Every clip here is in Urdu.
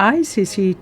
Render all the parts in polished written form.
ICC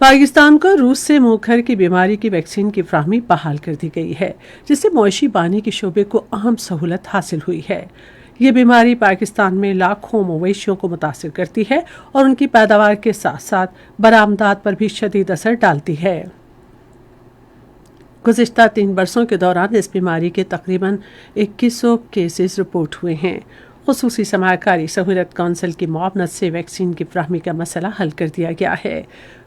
پاکستان کو روس سے منہ کھر کی بیماری کی ویکسین کی فراہمی بحال کر دی گئی ہے، جس سے مویشی بانی کے شعبے کو اہم سہولت حاصل ہوئی ہے۔ یہ بیماری پاکستان میں لاکھوں مویشیوں کو متاثر کرتی ہے اور ان کی پیداوار کے ساتھ ساتھ برآمدات پر بھی شدید اثر ڈالتی ہے۔ گزشتہ 3 برسوں کے دوران اس بیماری کے تقریباً 2100 کیسز رپورٹ ہوئے ہیں۔ خصوصی سرمایہ کاری سہولت کونسل کی معاونت سے ویکسین کی فراہمی کا مسئلہ حل کر دیا گیا ہے۔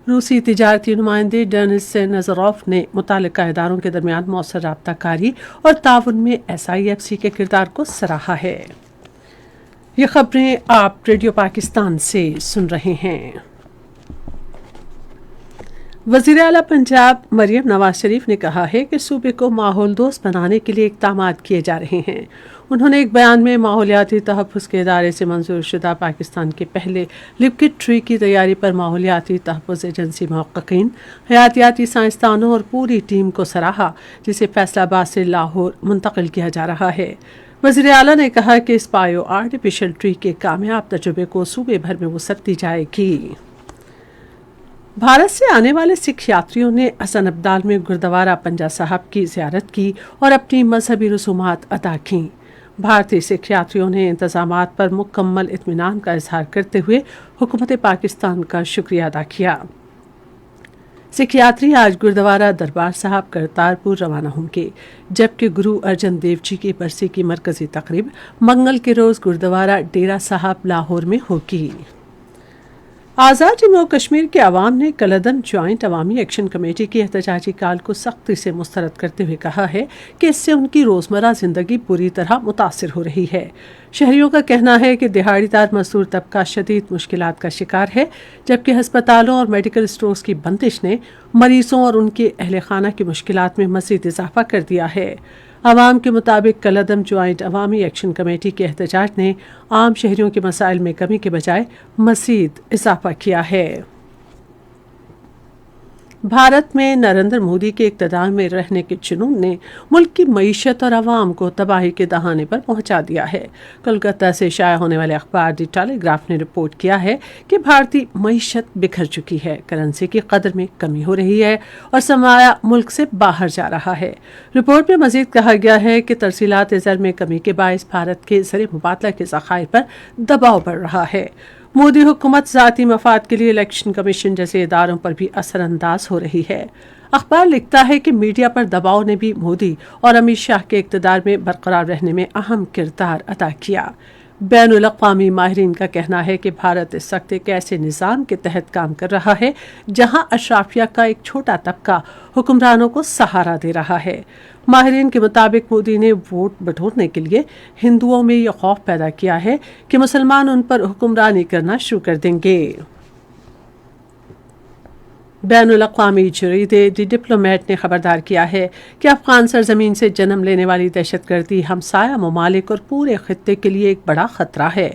روسی تجارتی نمائندے ڈینس نظروف نے متعلقہ اداروں کے درمیان مؤثر رابطہ کاری اور تعاون میں SIFC کے کردار کو سراہا ہے۔ یہ خبریں آپ ریڈیو پاکستان سے سن رہے ہیں۔ وزیر اعلیٰ پنجاب مریم نواز شریف نے کہا ہے کہ صوبے کو ماحول دوست بنانے کے لیے اقدامات کیے جا رہے ہیں۔ انہوں نے ایک بیان میں ماحولیاتی تحفظ کے ادارے سے منظور شدہ پاکستان کے پہلے لیکوڈ ٹری کی تیاری پر ماحولیاتی تحفظ ایجنسی محققین، حیاتیاتی سائنسدانوں اور پوری ٹیم کو سراہا، جسے فیصل آباد سے لاہور منتقل کیا جا رہا ہے۔ وزیر اعلیٰ نے کہا کہ اس بایو آرٹیفیشل ٹری کے کامیاب تجربے کو صوبے بھر میں وسعت دی جائے گی۔ بھارت سے آنے والے سکھ یاتریوں نے حسن ابدال میں گردوارہ پنجہ صاحب کی زیارت کی اور اپنی مذہبی رسومات ادا کیں۔ بھارتی سکھ یاتریوں نے انتظامات پر مکمل اطمینان کا اظہار کرتے ہوئے حکومت پاکستان کا شکریہ ادا کیا۔ سکھ یاتری آج گردوارہ دربار صاحب کرتارپور روانہ ہوں گے، جبکہ گرو ارجن دیو جی کی برسی کی مرکزی تقریب منگل کے روز گردوارہ ڈیرہ صاحب لاہور میں ہوگی۔ آزاد جموں و کشمیر کے عوام نے کلعدم جوائنٹ عوامی ایکشن کمیٹی کی احتجاجی کال کو سختی سے مسترد کرتے ہوئے کہا ہے کہ اس سے ان کی روزمرہ زندگی بری طرح متاثر ہو رہی ہے۔ شہریوں کا کہنا ہے کہ دہاڑی دار مزدور طبقہ شدید مشکلات کا شکار ہے، جبکہ ہسپتالوں اور میڈیکل اسٹورز کی بندش نے مریضوں اور ان کے اہل خانہ کی مشکلات میں مزید اضافہ کر دیا ہے۔ عوام کے مطابق کلعدم جوائنٹ عوامی ایکشن کمیٹی کے احتجاج نے عام شہریوں کے مسائل میں کمی کے بجائے مزید اضافہ کیا ہے۔ بھارت میں نریندر مودی کے اقتدار میں رہنے کے جنون نے ملک کی معیشت اور عوام کو تباہی کے دہانے پر پہنچا دیا ہے۔ کولکتہ سے شائع ہونے والے اخبار دی ٹیلی گراف نے رپورٹ کیا ہے کہ بھارتی معیشت بکھر چکی ہے، کرنسی کی قدر میں کمی ہو رہی ہے اور سرمایہ ملک سے باہر جا رہا ہے۔ رپورٹ میں مزید کہا گیا ہے کہ ترسیلات زر میں کمی کے باعث بھارت کے زر مبادلہ کے ذخائر پر دباؤ بڑھ رہا ہے۔ مودی حکومت ذاتی مفاد کے لیے الیکشن کمیشن جیسے اداروں پر بھی اثر انداز ہو رہی ہے۔ اخبار لکھتا ہے کہ میڈیا پر دباؤ نے بھی مودی اور امت شاہ کے اقتدار میں برقرار رہنے میں اہم کردار ادا کیا۔ بین الاقوامی ماہرین کا کہنا ہے کہ بھارت اس وقت ایک ایسے نظام کے تحت کام کر رہا ہے جہاں اشرافیہ کا ایک چھوٹا طبقہ حکمرانوں کو سہارا دے رہا ہے۔ ماہرین کے مطابق مودی نے ووٹ بٹورنے کے لیے ہندوؤں میں یہ خوف پیدا کیا ہے کہ مسلمان ان پر حکمرانی کرنا شروع کر دیں گے۔ بین الاقوامی جریدے دی ڈپلومیٹ نے خبردار کیا ہے کہ افغان سرزمین سے جنم لینے والی دہشت گردی ہمسایہ ممالک اور پورے خطے کے لیے ایک بڑا خطرہ ہے۔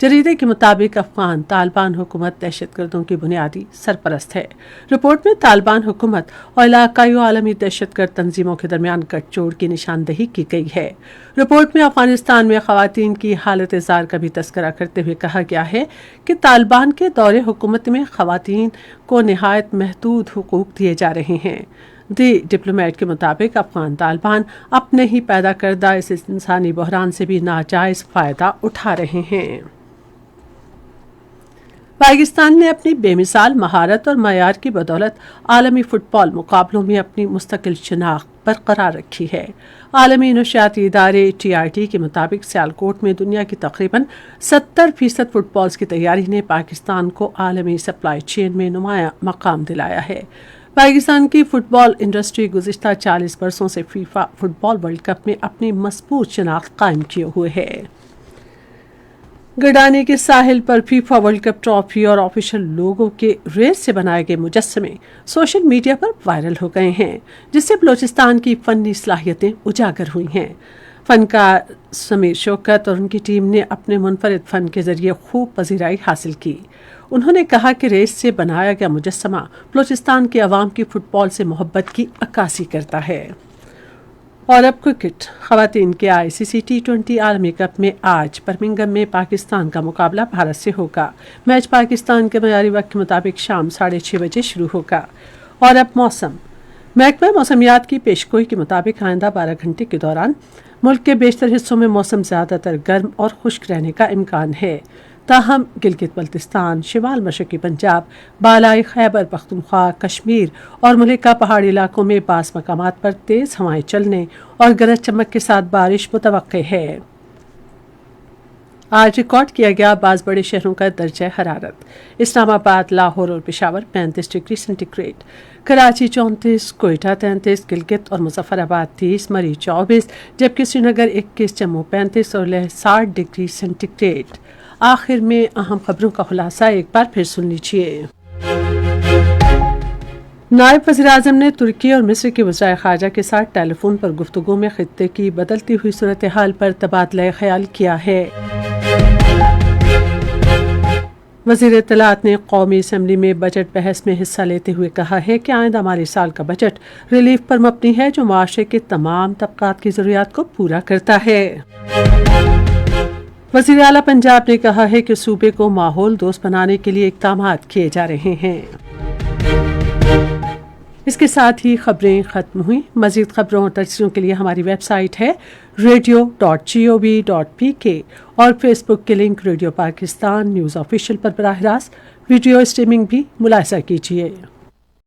جریدے کے مطابق افغان طالبان حکومت دہشت گردوں کی بنیادی سرپرست ہے۔ رپورٹ میں طالبان حکومت اور علاقائی و عالمی دہشت گرد تنظیموں کے درمیان گٹھ جوڑ کی نشاندہی کی گئی ہے۔ رپورٹ میں افغانستان میں خواتین کی حالت زار کا بھی تذکرہ کرتے ہوئے کہا گیا ہے کہ طالبان کے دور حکومت میں خواتین کو نہایت محدود حقوق دیے جا رہے ہیں۔ دی ڈپلومیٹ کے مطابق افغان طالبان اپنے ہی پیدا کردہ اس انسانی بحران سے بھی ناجائز فائدہ اٹھا رہے ہیں۔ پاکستان نے اپنی بے مثال مہارت اور معیار کی بدولت عالمی فٹ بال مقابلوں میں اپنی مستقل شناخت برقرار رکھی ہے۔ عالمی نشریاتی ادارے TRT کے مطابق سیالکوٹ میں دنیا کی تقریباً 70% فٹ بالز کی تیاری نے پاکستان کو عالمی سپلائی چین میں نمایاں مقام دلایا ہے۔ پاکستان کی فٹ بال انڈسٹری گزشتہ 40 برسوں سے فیفا فٹ بال ورلڈ کپ میں اپنی مضبوط شناخت قائم کیے ہوئے ہے۔ گڈانی کے ساحل پر فیفا ورلڈ کپ ٹرافی اور آفیشل لوگوں کے ریس سے بنائے گئے مجسمے سوشل میڈیا پر وائرل ہو گئے ہیں، جس سے بلوچستان کی فنی صلاحیتیں اجاگر ہوئی ہیں۔ فنکار سمیر شوکت اور ان کی ٹیم نے اپنے منفرد فن کے ذریعے خوب پذیرائی حاصل کی۔ انہوں نے کہا کہ ریس سے بنایا گیا مجسمہ بلوچستان کے عوام کی فٹ بال سے محبت کی عکاسی کرتا ہے۔ اور اب کرکٹ۔ خواتین کے ICC T20 عالمی کپ میں آج برمنگھم میں پاکستان کا مقابلہ بھارت سے ہوگا۔ میچ پاکستان کے معیاری وقت کے مطابق شام 6:30 بجے شروع ہوگا۔ اور اب موسم۔ محکمہ موسمیات کی پیشگوئی کے مطابق آئندہ 12 گھنٹے کے دوران ملک کے بیشتر حصوں میں موسم زیادہ تر گرم اور خشک رہنے کا امکان ہے، تاہم گلگت بلتستان، شمال مشرقی پنجاب، بالائی خیبر پختونخوا، کشمیر اور ملک کا پہاڑی علاقوں میں بعض مقامات پر تیز ہوائیں چلنے اور گرج چمک کے ساتھ بارش متوقع ہے۔ آج ریکارڈ کیا گیا بعض بڑے شہروں کا درجہ حرارت۔ اسلام آباد، لاہور اور Peshawar 35 degree centigrade, Karachi 34، Quetta 33، Gilgit اور مظفر آباد 30، مری 24، جبکہ سری نگر 21، جموں 35 اور لیہ 60 ڈگری سینٹی گریڈ۔ آخر میں اہم خبروں کا خلاصہ ایک بار پھر سن لیجیے۔ نائب وزیر اعظم نے ترکی اور مصر کے وزرائے خارجہ کے ساتھ ٹیلی فون پر گفتگو میں خطے کی بدلتی ہوئی صورتحال پر تبادلہ خیال کیا ہے۔ وزیر اطلاعات نے قومی اسمبلی میں بجٹ بحث میں حصہ لیتے ہوئے کہا ہے کہ آئندہ مالی سال کا بجٹ ریلیف پر مبنی ہے جو معاشرے کے تمام طبقات کی ضروریات کو پورا کرتا ہے۔ وزیر اعلیٰ پنجاب نے کہا ہے کہ صوبے کو ماحول دوست بنانے کے لیے اقدامات کیے جا رہے ہیں۔ اس کے ساتھ ہی خبریں ختم ہوئیں۔ مزید خبروں اور تجزیوں کے لیے ہماری ویب سائٹ ہے radio.gov.pk اور فیس بک کے link radio Pakistan news official پر براہ راست ویڈیو اسٹریمنگ بھی ملاحظہ کیجیے۔